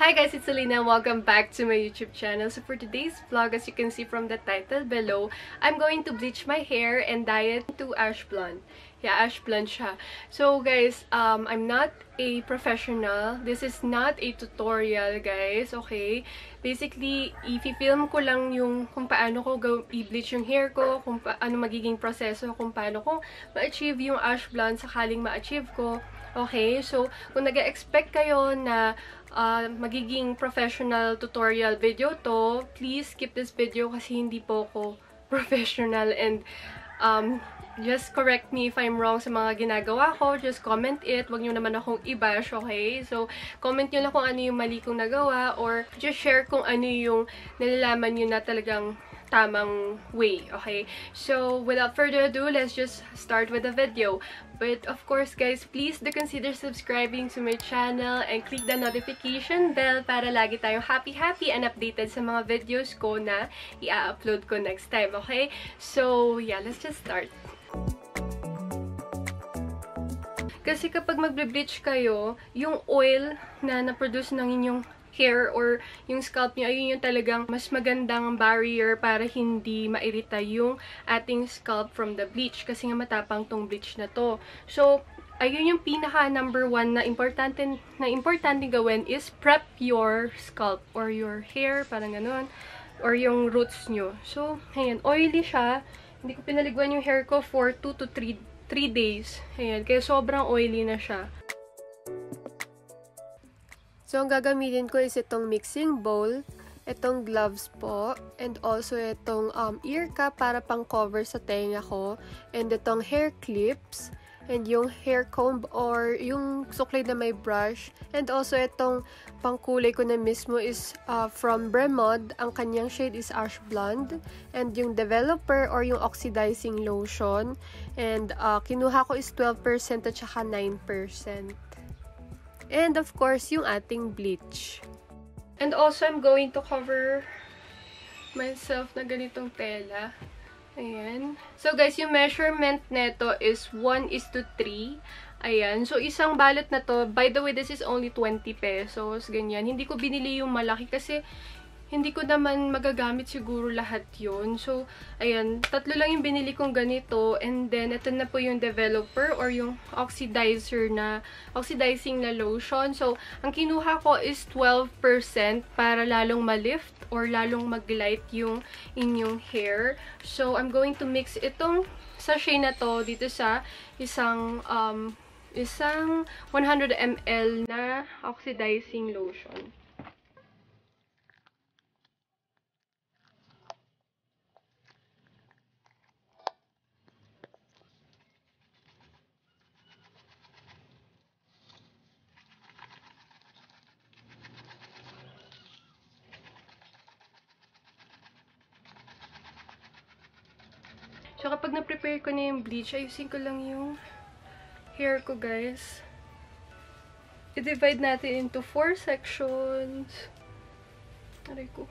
Hi guys, it's Alina. Welcome back to my YouTube channel. So for today's vlog, as you can see from the title below, I'm going to bleach my hair and dye it to ash blonde. Yeah, ash blonde siya. So guys, I'm not a professional. This is not a tutorial, guys. Okay? Basically, i-film ko lang yung kung paano ko i-bleach yung hair ko, kung ano magiging proseso, kung paano ko ma-achieve yung ash blonde sakaling ma-achieve ko. Okay? So, kung nag-expect kayo na magiging professional tutorial video to, please skip this video kasi hindi po ako professional and just correct me if I'm wrong sa mga ginagawa ko. Just comment it. Wag nyo naman akong i-bash, okay? So, comment nyo lang kung ano yung mali kong nagawa or just share kung ano yung nalalaman nyo na talagang tamang way, okay? So, without further ado, let's just start with the video. But, of course, guys, please do consider subscribing to my channel and click the notification bell para lagi tayong happy and updated sa mga videos ko na i-upload ko next time, okay? So, yeah, let's just start. Kasi kapag magbe-bleach kayo, yung oil na na-produce ng inyong hair or yung scalp nyo, ayun yung talagang mas magandang barrier para hindi mairita yung ating scalp from the bleach. Kasi nga matapang tong bleach na to. So, ayun yung pinaka number one na importante gawin is prep your scalp or your hair, parang ganun, or yung roots nyo. So, ayan, oily siya. Hindi ko pinaliguan yung hair ko for 2 to 3 days. Ayan, kaya sobrang oily na siya. So, ang gagamitin ko is itong mixing bowl, itong gloves po, and also itong ear cap para pang cover sa tenga ko, and itong hair clips, and yung hair comb or yung suklay na may brush, and also itong pangkulay ko na mismo is from Bremod. Ang kanyang shade is ash blonde, and yung developer or yung oxidizing lotion, and kinuha ko is 12% at saka 9%. And of course, yung ating bleach. And also, I'm going to cover myself na ganitong tela. Ayan. So, guys, yung measurement neto is 1:3. Ayan. So, isang balot na to. By the way, this is only 20 pesos. Ganyan. Hindi ko binili yung malaki kasi hindi ko naman magagamit siguro lahat yun. So, ayan. 3 lang yung binili kong ganito. And then, ito na po yung developer or yung oxidizing na lotion. So, ang kinuha ko is 12% para lalong malift or lalong mag-light yung inyong hair. So, I'm going to mix itong sachet na to dito sa isang 100 ml na oxidizing lotion. So, kapag na-prepare ko na yung bleach, ayusin ko lang yung hair ko, guys. I-divide natin into 4 sections. Aray ko.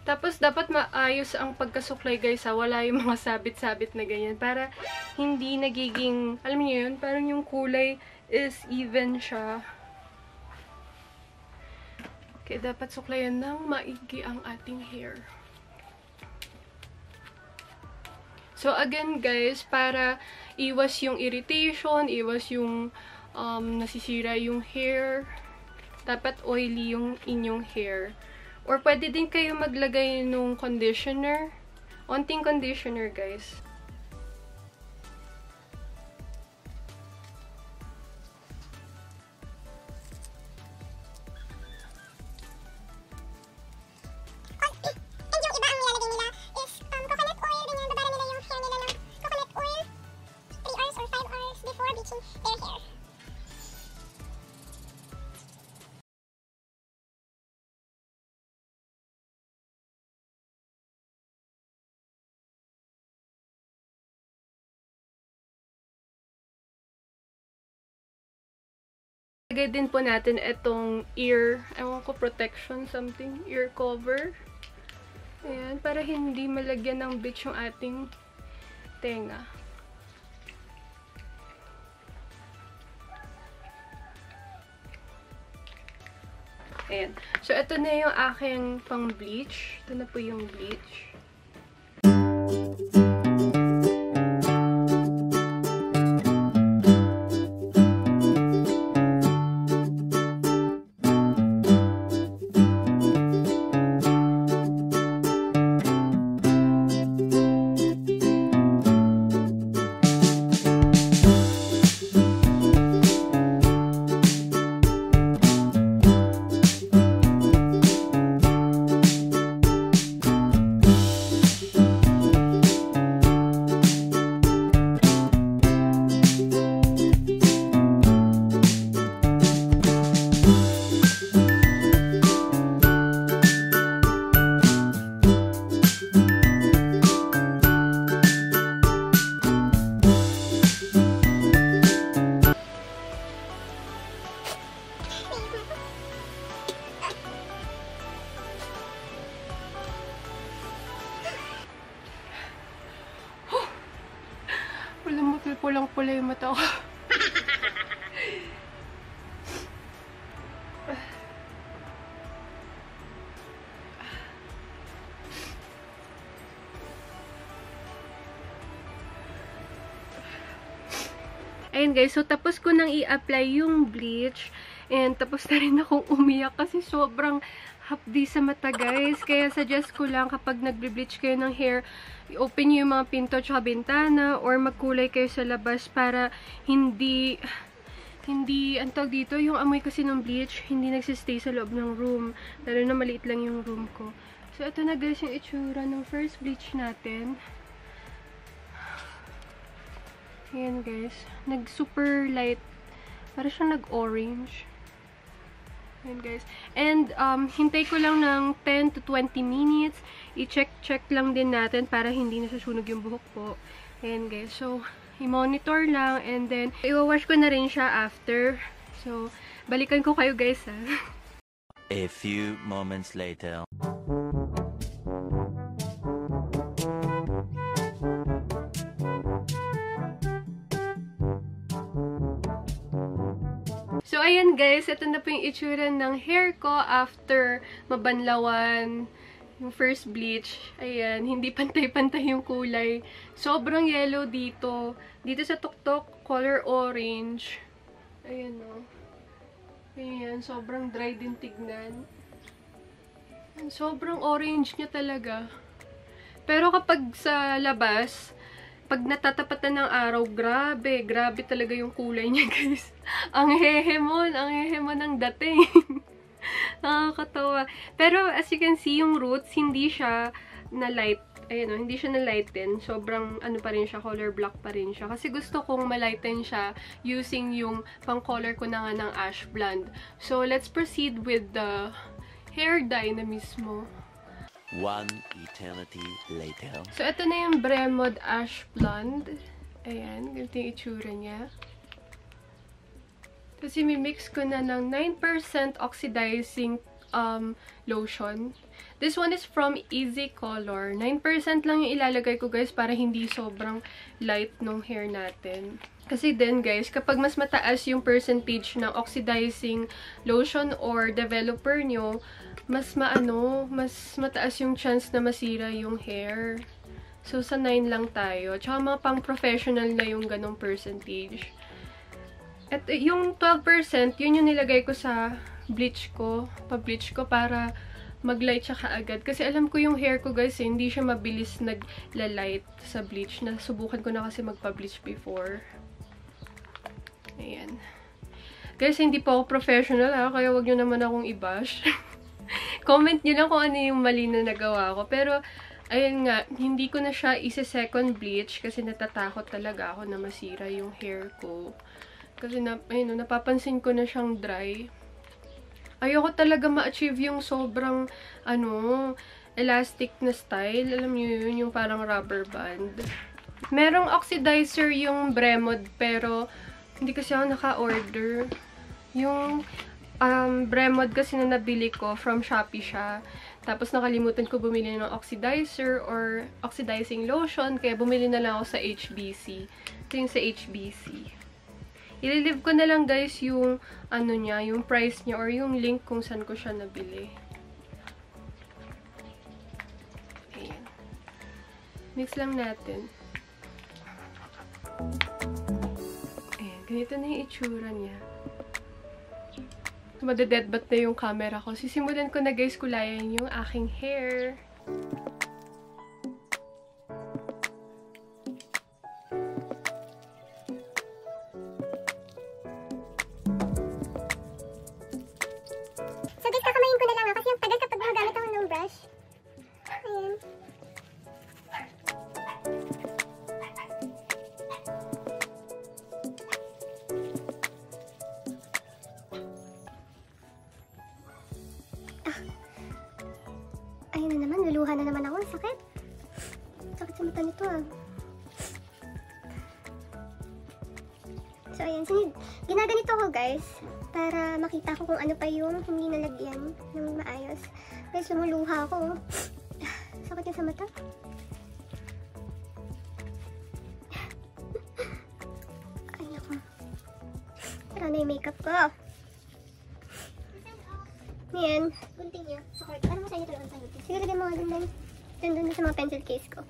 Tapos, dapat maayos ang pagkasuklay, guys, ha. Wala yung mga sabit-sabit na ganyan. Para hindi nagiging, alam niyo yun, parang yung kulay is even siya. Okay, dapat suklayan ng maigi ang ating hair. So, again, guys, para iwas yung irritation, iwas yung nasisira yung hair, dapat oily yung inyong hair. Or, pwede din kayo maglagay nung conditioner. Onting conditioner, guys. Lagay din po natin itong ear, ewan ko, protection something, ear cover. Ayan, para hindi malagyan ng bleach yung ating tenga. Ayan. So, ito na yung aking pang-bleach. Ito na po yung bleach. Pulang-pula yung mata ko. Ayun guys, so tapos ko nang i-apply yung bleach. And tapos na rin akong umiyak kasi sobrang hapdi sa mata guys. Kaya suggest ko lang kapag nagbe-bleach kayo ng hair, i-open nyo yung mga pinto at bintana or magkulay kayo sa labas para hindi, ang tawag dito, yung amoy kasi ng bleach, hindi nagsistay sa loob ng room. Lalo na maliit lang yung room ko. So, ito na guys yung itsura ng first bleach natin. Ayan guys. Nag-super light. Para siyang nag-orange. Ayan guys. And, hintay ko lang ng 10 to 20 minutes. I-check lang din natin para hindi nasusunog yung buhok po. Ayan guys. So, i-monitor lang and then i-wash ko na rin siya after. So, balikan ko kayo guys ha. A few moments later. So, ayan guys. Ito na po yung itsura ng hair ko after mabanlawan yung first bleach. Ayan, hindi pantay-pantay yung kulay. Sobrang yellow dito. Dito sa tuktok, color orange. Ayan o. Ayan, sobrang dry din tignan. Sobrang orange niya talaga. Pero kapag sa labas, pag natatapatan ng araw, grabe. Grabe talaga yung kulay niya, guys. Ang hehemon ng dating. Nakakatawa. Pero, as you can see, yung roots, hindi siya na light. Ayan o, hindi siya na lighten. Sobrang, ano pa rin siya, color black pa rin siya. Kasi gusto kong malighten siya using yung pang-color ko na nga ng ash blonde. So, let's proceed with the hair dye na mismo. One eternity later. So, ito na yung Bremod Ash Blonde. Ayan, ganito yung itsura niya. Kasi mimix ko na ng 9% oxidizing lotion. This one is from Easy Color. 9% lang yung ilalagay ko guys para hindi sobrang light ng hair natin. Kasi din guys, kapag mas mataas yung percentage ng oxidizing lotion or developer nyo, mas mataas yung chance na masira yung hair. So, sa 9 lang tayo. Tsaka mga pang-professional na yung ganong percentage. At yung 12%, yun yung nilagay ko sa bleach ko. Pa-bleach ko para mag-light siya kaagad. Kasi alam ko yung hair ko guys, hindi siya mabilis nagla-light sa bleach. Nasubukan ko na kasi magpa-bleach before. Ayan. Guys, hindi po ako professional ha, kaya wag nyo naman akong i-bash. Comment nyo lang kung ano yung mali na nagawa ko. Pero, ayun nga, hindi ko na siya isa-second bleach kasi natatakot talaga ako na masira yung hair ko. Kasi, ayun, napapansin ko na siyang dry. Ayoko talaga ma-achieve yung sobrang, elastic na style. Alam nyo yun, yung parang rubber band. Merong oxidizer yung Bremod, pero hindi kasi ako naka-order. Yung Bremod kasi na nabili ko, from Shopee siya. Tapos nakalimutan ko bumili ng oxidizer or oxidizing lotion, kaya bumili na lang ako sa HBC. Ito yung sa HBC. Ililive ko na lang guys yung ano niya, yung price niya or yung link kung saan ko siya nabili. Ayan. Mix lang natin. Ayan, ganito na yung itsura niya. Madadeadbat na yung camera ko. Sisimulan ko na guys kulayan yung aking hair. So guys, kakamayin ko na lang kasi yung tagal kapag gumagamit ako ng brush. Ayan. Ayun na naman, luluha na naman ako. Sakit. Sakit sa mata nito ah. So ayan, ginaganito ko guys para makita ko kung ano pa yung hindi nalagyan ng maayos. Guys, lumuluha ako. Sakit niya sa mata. Ay naku. Tara na yung makeup ko. Ayan. Gunting niya. Sakit. Ano mo sa inyo talaga sa inyo? Sige, lagyan mo dun sa mga pencil case ko.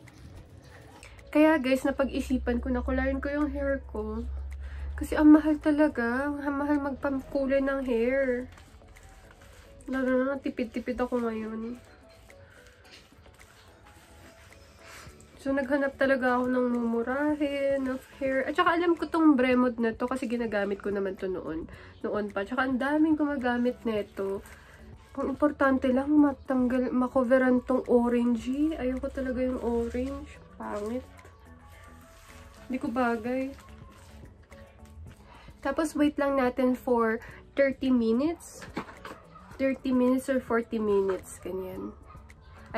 Kaya guys, napag-isipan ko na kulayan ko yung hair ko. Kasi ang mahal talaga. Ang mahal magpamkulay ng hair. Lalo na tipid-tipid ako ngayon. So, naghanap talaga ako ng mumurahin, of hair. At saka alam ko tong Bremod na to kasi ginagamit ko naman to noon. Noon pa. Tsaka ang daming gumagamit nito. Ang importante lang matanggal, makoveran tong orangey. Ayoko talaga yung orange. Pangit. Hindi ko bagay. Tapos, wait lang natin for 30 minutes. 30 minutes or 40 minutes. Ganyan.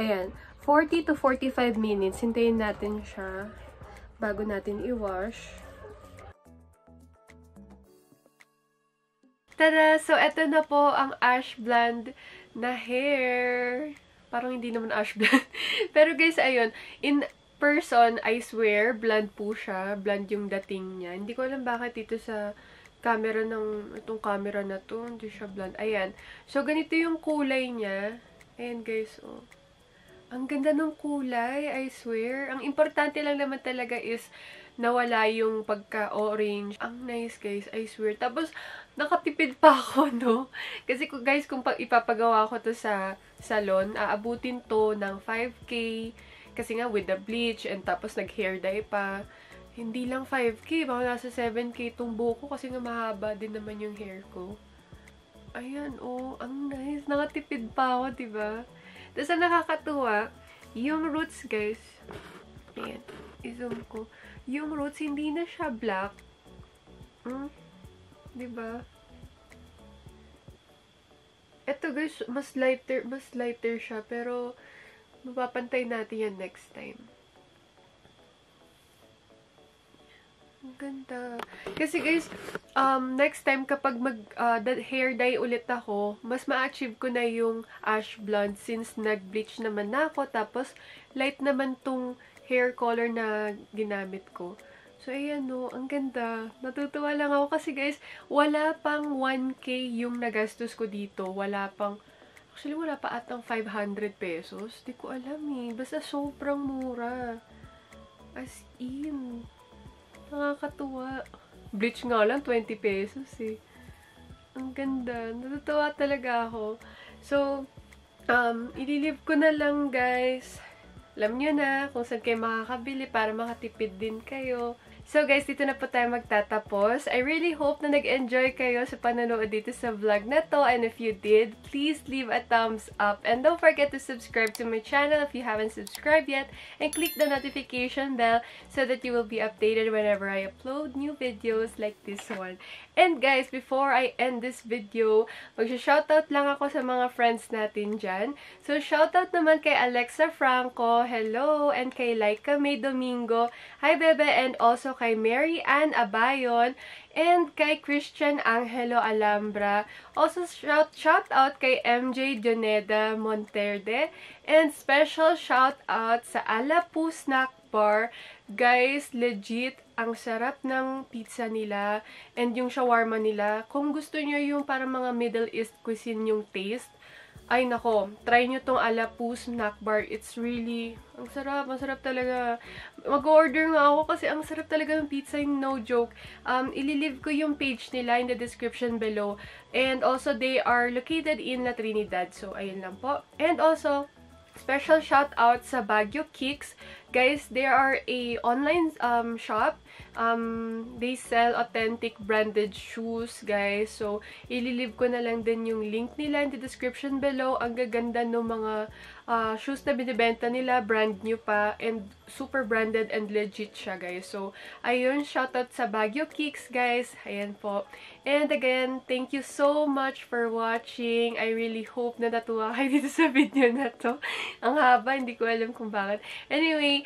Ayan. 40 to 45 minutes. Hintayin natin siya bago natin i-wash. Tada! So, eto na po ang Ash Blonde na hair. Parang hindi naman Ash Blonde. Pero guys, ayun. In person, I swear, blonde po siya. Blonde yung dating niya. Hindi ko alam bakit dito sa camera itong camera na to, hindi siya blonde. Ayan. So, ganito yung kulay niya. Ayan guys, oh. Ang ganda ng kulay, I swear. Ang importante lang naman talaga is nawala yung pagka-orange. Ang nice guys, I swear. Tapos, nakatipid pa ako, no? Kasi guys, kung ipapagawa ko to sa salon, aabutin to ng 5K. Kasi nga, with the bleach, and tapos nag-hair dye pa. Hindi lang 5K, baka nasa 7K itong buko kasi nga mahaba din naman yung hair ko. Ayan, oh, ang nice. Nakatipid pa ako, diba? Tapos ang nakakatuwa, yung roots, guys. Ayan, i-zoom ko. Yung roots, hindi na siya black. Diba? Ito, guys, mas lighter siya, pero mapapantay natin yan next time. Ang ganda. Kasi guys, next time kapag hair dye ulit ako, mas ma-achieve ko na yung ash blonde since nag-bleach naman na ako. Tapos, light naman tong hair color na ginamit ko. So, ayan no, ang ganda. Natutuwa lang ako kasi guys, wala pang 1K yung nagastos ko dito. Actually, wala pa atang 500 pesos. Di ko alam eh. Basta sobrang mura. As in. Nakakatuwa. Bleach nga lang, 20 pesos eh. Ang ganda. Natutuwa talaga ako. So, ililive ko na lang guys. Alam nyo na kung saan kayo makakabili para makatipid din kayo. So guys, dito na po tayo magtatapos. I really hope na nag-enjoy kayo sa panonood dito sa vlog na to. And if you did, please leave a thumbs up. And don't forget to subscribe to my channel if you haven't subscribed yet. And click the notification bell so that you will be updated whenever I upload new videos like this one. And guys, before I end this video, mag-shoutout lang ako sa mga friends natin dyan. So shoutout naman kay Alexa Franco, hello! And kay Laika May Domingo, hi bebe! And also kay Mary Ann Abayon, and kay Christian Angelo Alhambra. Also, shout out kay MJ Joneda Monterde, and special shout out sa Ala Pusnak Bar. Guys, legit, ang sarap ng pizza nila and yung shawarma nila. Kung gusto nyo yung parang mga Middle East cuisine yung taste, ay nako, try nyo tong Alapu Snack Bar. It's really, ang sarap talaga. Mag-order nga ako kasi ang sarap talaga ng pizza, yung no joke. Ililive ko yung page nila in the description below. And also, they are located in La Trinidad. So, ayun lang po. And also, special shout out sa Baguio Kicks. Guys, they are a online shop. They sell authentic branded shoes, guys. So, ililive ko na lang din yung link nila in the description below. Ang gaganda ng mga shoes na binibenta nila, brand new pa, and super branded and legit siya, guys. So, ayun, shoutout sa Baguio Kicks, guys. Ayan po. And again, thank you so much for watching. I really hope na natuwa kayo dito sa video na to. Ang haba, hindi ko alam kung bakit. Anyway,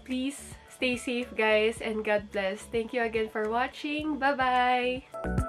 please stay safe, guys, and God bless. Thank you again for watching. Bye-bye!